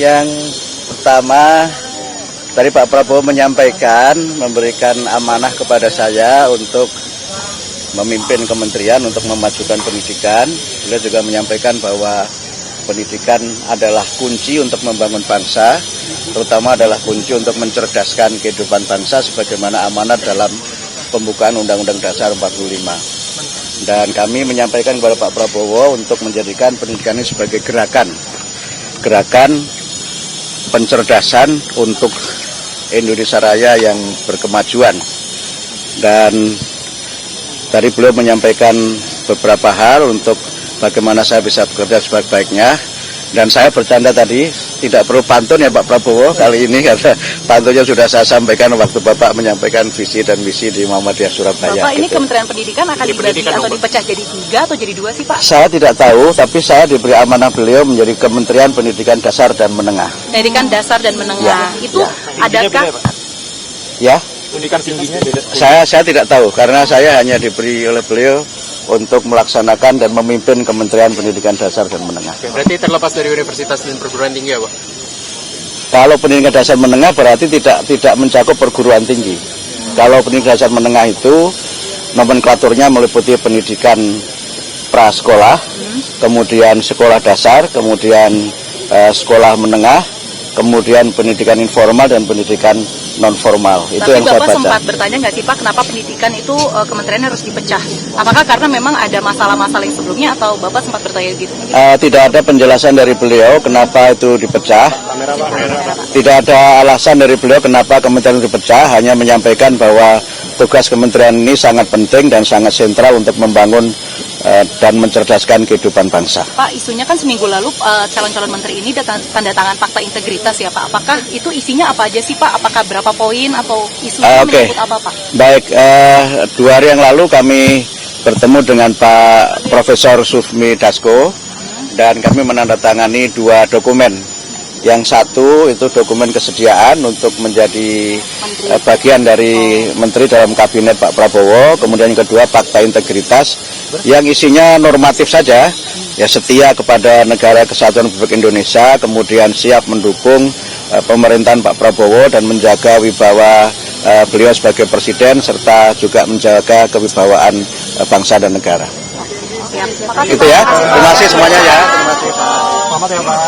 Yang pertama, tadi Pak Prabowo menyampaikan, memberikan amanah kepada saya untuk memimpin kementerian untuk memajukan pendidikan. Beliau juga menyampaikan bahwa pendidikan adalah kunci untuk membangun bangsa, terutama adalah kunci untuk mencerdaskan kehidupan bangsa sebagaimana amanat dalam pembukaan Undang-Undang Dasar 45. Dan kami menyampaikan kepada Pak Prabowo untuk menjadikan pendidikan ini sebagai gerakan pencerdasan untuk Indonesia Raya yang berkemajuan. Dan tadi beliau menyampaikan beberapa hal untuk bagaimana saya bisa bekerja sebaik-baiknya. Dan saya bercanda tadi, tidak perlu pantun ya Pak Prabowo kali ini, karena pantunnya sudah saya sampaikan waktu Bapak menyampaikan visi dan misi di Muhammadiyah Surabaya. Bapak, ini Kementerian Pendidikan akan dibagi atau dipecah jadi 3 atau jadi 2 sih Pak? Saya tidak tahu, tapi saya diberi amanah beliau menjadi Kementerian Pendidikan Dasar dan Menengah. Pendidikan Dasar dan Menengah, itu adakah? Ya, pendidikan tingginya beda. saya tidak tahu, karena saya hanya diberi oleh beliau untuk melaksanakan dan memimpin Kementerian Pendidikan Dasar dan Menengah. Berarti terlepas dari universitas dan perguruan tinggi ya Pak? Kalau pendidikan dasar menengah berarti tidak mencakup perguruan tinggi. Kalau pendidikan dasar menengah itu nomenklaturnya meliputi pendidikan prasekolah, kemudian sekolah dasar, kemudian sekolah menengah, kemudian pendidikan informal dan pendidikan non formal. Itu tapi yang saya baca. Bapak sempat bertanya nggak sih Pak, kenapa pendidikan itu kementerian harus dipecah? Apakah karena memang ada masalah-masalah yang sebelumnya atau Bapak sempat bertanya gitu? Tidak ada penjelasan dari beliau kenapa itu dipecah. Tidak ada alasan dari beliau kenapa kementerian itu dipecah, hanya menyampaikan bahwa tugas kementerian ini sangat penting dan sangat sentral untuk membangun dan mencerdaskan kehidupan bangsa. Pak, isunya kan seminggu lalu calon-calon menteri ini tanda tangan fakta integritas ya Pak. Apakah itu isinya apa aja sih Pak? Apakah berapa poin atau isunya menyebut apa Pak? Baik, 2 hari yang lalu kami bertemu dengan Pak Profesor Sufmi Dasko dan kami menandatangani 2 dokumen. Yang satu itu dokumen kesediaan untuk menjadi bagian dari menteri dalam kabinet Pak Prabowo. Kemudian yang kedua fakta integritas yang isinya normatif saja, ya setia kepada negara kesatuan Republik Indonesia, kemudian siap mendukung pemerintahan Pak Prabowo dan menjaga wibawa beliau sebagai presiden serta juga menjaga kewibawaan bangsa dan negara. Makasih, Itu ya, terima kasih semuanya ya. Selamat ya Pak.